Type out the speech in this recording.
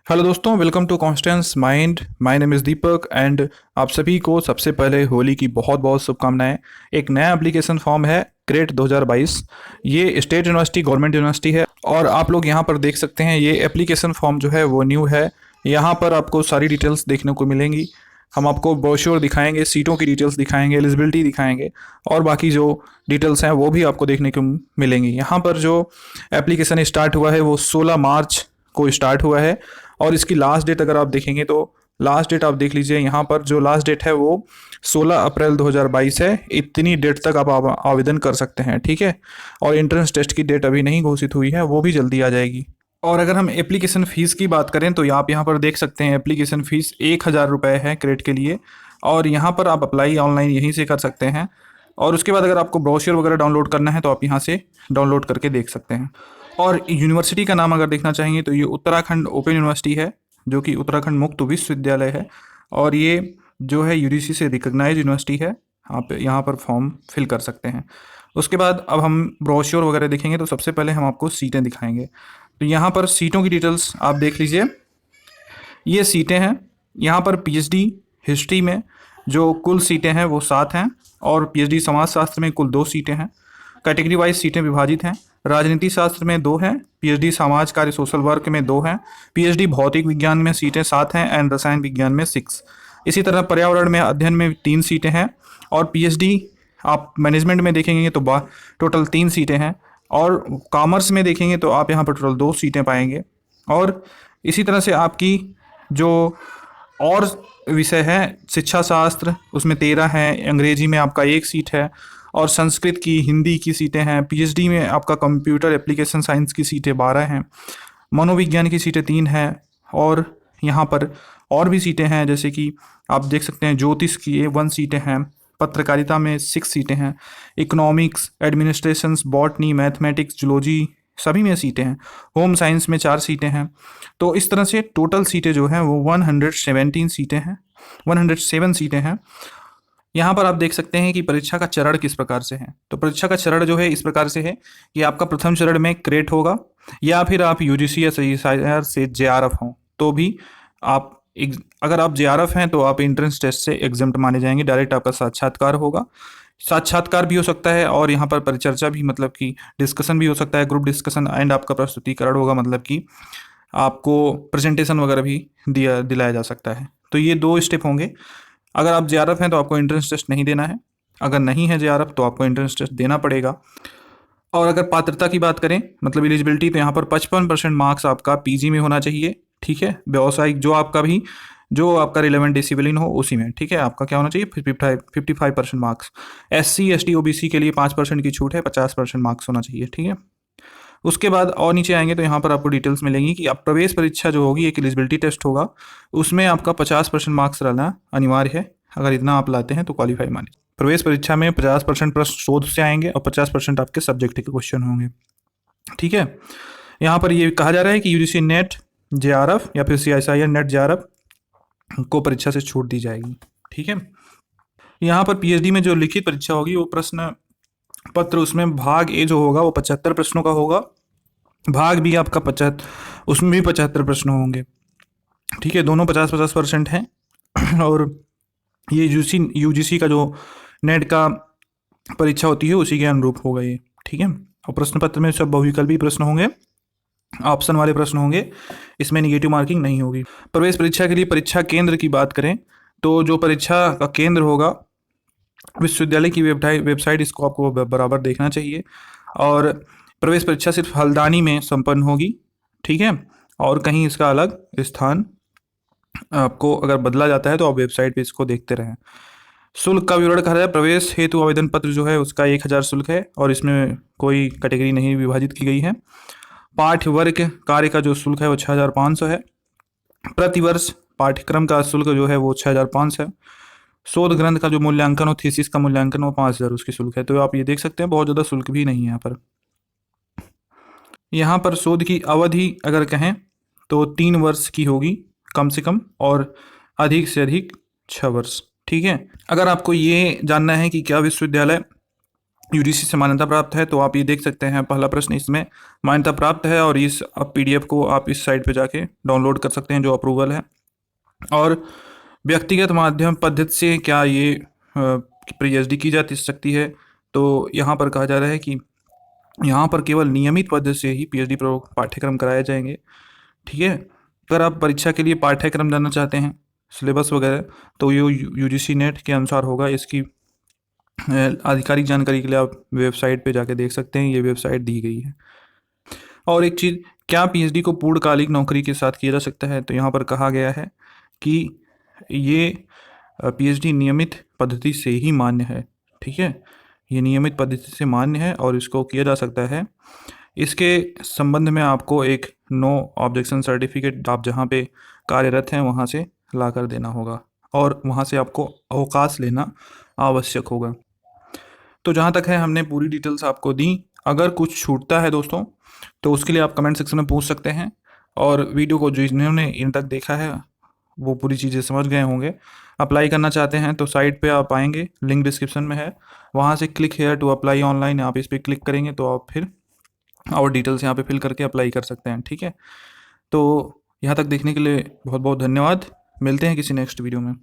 Hello दोस्तों, welcome to Constance Mind. My name is Deepak and आप सभी को सबसे पहले होली की बहुत बहुत शुभकामनाएं। एक नया एप्लीकेशन फॉर्म है क्रेट 2022। ये स्टेट यूनिवर्सिटी गवर्नमेंट यूनिवर्सिटी है और आप लोग यहाँ पर देख सकते हैं ये एप्लीकेशन फॉर्म जो है वो न्यू है। यहाँ पर आपको सारी डिटेल्स देखने को मिलेंगी। हम आपको ब्रोशर दिखाएंगे, सीटों की डिटेल्स दिखाएंगे, एलिजिबिलिटी दिखाएंगे और बाकी जो डिटेल्स हैं वो भी आपको देखने को मिलेंगी। यहाँ पर जो एप्लीकेशन स्टार्ट हुआ है वो 16 मार्च को स्टार्ट हुआ है और इसकी लास्ट डेट अगर आप देखेंगे तो लास्ट डेट आप देख लीजिए। यहाँ पर जो लास्ट डेट है वो 16 अप्रैल 2022 है। इतनी डेट तक आप आवेदन कर सकते हैं, ठीक है। और एंट्रेंस टेस्ट की डेट अभी नहीं घोषित हुई है, वो भी जल्दी आ जाएगी। और अगर हम एप्लीकेशन फ़ीस की बात करें तो आप यहाँ पर देख सकते हैं एप्लीकेशन फ़ीस 1,000 रुपये है क्रेडिट के लिए। और यहाँ पर आप अप्लाई ऑनलाइन यहीं से कर सकते हैं। और उसके बाद अगर आपको ब्रोशर वगैरह डाउनलोड करना है तो आप यहाँ से डाउनलोड करके देख सकते हैं। और यूनिवर्सिटी का नाम अगर देखना चाहेंगे तो ये उत्तराखंड ओपन यूनिवर्सिटी है, जो कि उत्तराखंड मुक्त विश्वविद्यालय है। और ये जो है यूजीसी से रिकग्नाइज यूनिवर्सिटी है। आप यहाँ पर फॉर्म फिल कर सकते हैं। उसके बाद अब हम ब्रोशर वगैरह देखेंगे तो सबसे पहले हम आपको सीटें दिखाएंगे। तो यहाँ पर सीटों की डिटेल्स आप देख लीजिए। ये सीटें हैं। यहाँ पर पीएचडी हिस्ट्री में जो कुल सीटें हैं वो 7 हैं और पीएचडी समाजशास्त्र में कुल 2 सीटें हैं। कैटेगरी वाइज सीटें विभाजित हैं। राजनीति शास्त्र में 2 हैं, पीएचडी समाज कार्य सोशल वर्क में 2 हैं, पीएचडी भौतिक विज्ञान में सीटें 7 हैं एंड रसायन विज्ञान में 6। इसी तरह पर्यावरण में अध्ययन में 3 सीटें हैं और पीएचडी आप मैनेजमेंट में देखेंगे तो टोटल 3 सीटें हैं। और कॉमर्स में देखेंगे तो आप यहाँ पर टोटल 2 सीटें पाएंगे। और इसी तरह से आपकी जो और विषय है शिक्षा शास्त्र उसमें 13 हैं, अंग्रेजी में आपका 1 सीट है और संस्कृत की हिंदी की सीटें हैं। पीएचडी में आपका कंप्यूटर एप्लीकेशन साइंस की सीटें 12 हैं, मनोविज्ञान की सीटें 3 हैं। और यहाँ पर और भी सीटें हैं जैसे कि आप देख सकते हैं ज्योतिष की 1 सीटें हैं, पत्रकारिता में 6 सीटें हैं, economics, administrations, botany, mathematics, zoology सभी में सीटें हैं, होम साइंस में 4 सीटें हैं। तो इस तरह से टोटल सीटें जो हैं वो 117 सीटें हैं, 107 सीटें हैं। यहाँ पर आप देख सकते हैं कि परीक्षा का चरण किस प्रकार से है। तो परीक्षा का चरण जो है इस प्रकार से है कि आपका प्रथम चरण में क्रेट होगा या फिर आप यूजीसी या सीआईआर से जेआरएफ हों तो भी आप अगर आप जेआरएफ हैं तो आप एंट्रेंस टेस्ट से एग्जाम्प्ट माने जाएंगे। डायरेक्ट आपका साक्षात्कार होगा। साक्षात्कार भी हो सकता है और यहाँ पर परिचर्चा भी, मतलब कि डिस्कशन भी हो सकता है, ग्रुप डिस्कशन एंड आपका प्रस्तुतिकरण होगा, मतलब कि आपको प्रेजेंटेशन वगैरह भी दिलाया जा सकता है। तो ये 2 स्टेप होंगे। अगर आप जेआरएफ हैं तो आपको एंट्रेंस टेस्ट नहीं देना है, अगर नहीं है जेआरएफ तो आपको एंट्रेंस टेस्ट देना पड़ेगा। और अगर पात्रता की बात करें, मतलब एलिजिबिलिटी, तो यहाँ पर 55% मार्क्स आपका पीजी में होना चाहिए, ठीक है। व्यावसायिक जो आपका रिलेवेंट डिसिप्लिन हो उसी में, ठीक है। आपका क्या होना चाहिए 55% मार्क्स। एससी एसटी ओबीसी के लिए 5% की छूट है, 50% मार्क्स होना चाहिए, ठीक है। उसके बाद और नीचे आएंगे तो यहाँ पर आपको डिटेल्स मिलेंगी कि आप प्रवेश परीक्षा जो होगी एक एलिजिबिलिटी टेस्ट होगा, उसमें आपका 50% मार्क्स रहना अनिवार्य है। अगर इतना आप लाते हैं तो क्वालिफाई माने। प्रवेश परीक्षा में 50% प्रश्न शोध से आएंगे और 50% आपके सब्जेक्ट के क्वेश्चन होंगे, ठीक है। यहाँ पर ये कहा जा रहा है कि यूजीसी नेट जेआरएफ या फिर सीआईआईआर नेट जेआरएफ को परीक्षा से छूट दी जाएगी, ठीक है। यहाँ पर पीएचडी में जो लिखित परीक्षा होगी वो प्रश्न पत्र, उसमें भाग ए जो होगा वो 75 प्रश्नों का होगा, भाग बी आपका 75, उसमें भी 75 प्रश्न होंगे, ठीक है। दोनों 50-50% हैं। और ये यूजीसी का जो नेट का परीक्षा होती है उसी के अनुरूप होगा ये, ठीक है। और प्रश्न पत्र में सब बहुविकल्पी प्रश्न होंगे, ऑप्शन वाले प्रश्न होंगे, इसमें निगेटिव मार्किंग नहीं होगी। प्रवेश परीक्षा के लिए परीक्षा केंद्र की बात करें तो जो परीक्षा का केंद्र होगा विश्वविद्यालय की वेबसाइट, इसको आपको बराबर देखना चाहिए। और प्रवेश परीक्षा सिर्फ हल्द्वानी में संपन्न होगी, ठीक है। और कहीं इसका अलग स्थान आपको अगर बदला जाता है तो आप वेबसाइट पे इसको देखते रहें। शुल्क का विवरण कहा जाए, प्रवेश हेतु आवेदन पत्र जो है उसका 1,000 शुल्क है और इसमें कोई कैटेगरी नहीं विभाजित की गई है। पाठ्य वर्ग कार्य का जो शुल्क है वो 6,500 है। प्रतिवर्ष पाठ्यक्रम का शुल्क जो है वो 6,500 है। शोध ग्रंथ का जो मूल्यांकन हो, थीसिस का मूल्यांकन वो 5,000 उसकी शुल्क है। तो आप ये देख सकते हैं बहुत ज़्यादा शुल्क भी नहीं है यहाँ पर। यहाँ पर शोध की अवधि अगर कहें तो 3 वर्ष की होगी कम से कम और अधिक से अधिक 6 वर्ष, ठीक है। अगर आपको ये जानना है कि क्या विश्वविद्यालय यूजीसी से मान्यता प्राप्त है। तो आप ये देख सकते हैं, पहला प्रश्न इसमें मान्यता प्राप्त है, और इस अब पीडीएफ को आप इस साइट पे जाके डाउनलोड कर सकते हैं जो अप्रूवल है। और व्यक्तिगत माध्यम पद्धति से क्या ये पीएचडी की जा सकती है? तो यहाँ पर कहा जा रहा है कि यहाँ पर केवल नियमित पद्धति से ही पीएचडी पाठ्यक्रम कराए जाएंगे। ठीक है। अगर आप परीक्षा के लिए पाठ्यक्रम जानना चाहते हैं, सिलेबस वगैरह, तो ये यूजीसी नेट के अनुसार होगा। इसकी आधिकारिक जानकारी के लिए आप वेबसाइट पे जाके देख सकते हैं, ये वेबसाइट दी गई है। और एक चीज़, क्या पीएचडी को पूर्णकालिक नौकरी के साथ किया जा सकता है? तो यहाँ पर कहा गया है कि ये पीएचडी नियमित पद्धति से ही मान्य है। ठीक है, ये नियमित पद्धति से मान्य है और इसको किया जा सकता है। इसके संबंध में आपको एक नो ऑब्जेक्शन सर्टिफिकेट आप जहाँ पे कार्यरत हैं वहाँ से ला कर देना होगा, और वहाँ से आपको अवकाश लेना आवश्यक होगा। तो जहाँ तक है, हमने पूरी डिटेल्स आपको दी। अगर कुछ छूटता है दोस्तों, तो उसके लिए आप कमेंट सेक्शन में पूछ सकते हैं। और वीडियो को जिन्होंने इन तक देखा है वो पूरी चीज़ें समझ गए होंगे। अप्लाई करना चाहते हैं तो साइट पे आप आएंगे, लिंक डिस्क्रिप्शन में है, वहाँ से click here to apply online, आप इस पर क्लिक करेंगे तो आप फिर और डिटेल्स यहाँ पे फिल करके अप्लाई कर सकते हैं। ठीक है, तो यहाँ तक देखने के लिए बहुत बहुत धन्यवाद। मिलते हैं किसी नेक्स्ट वीडियो में।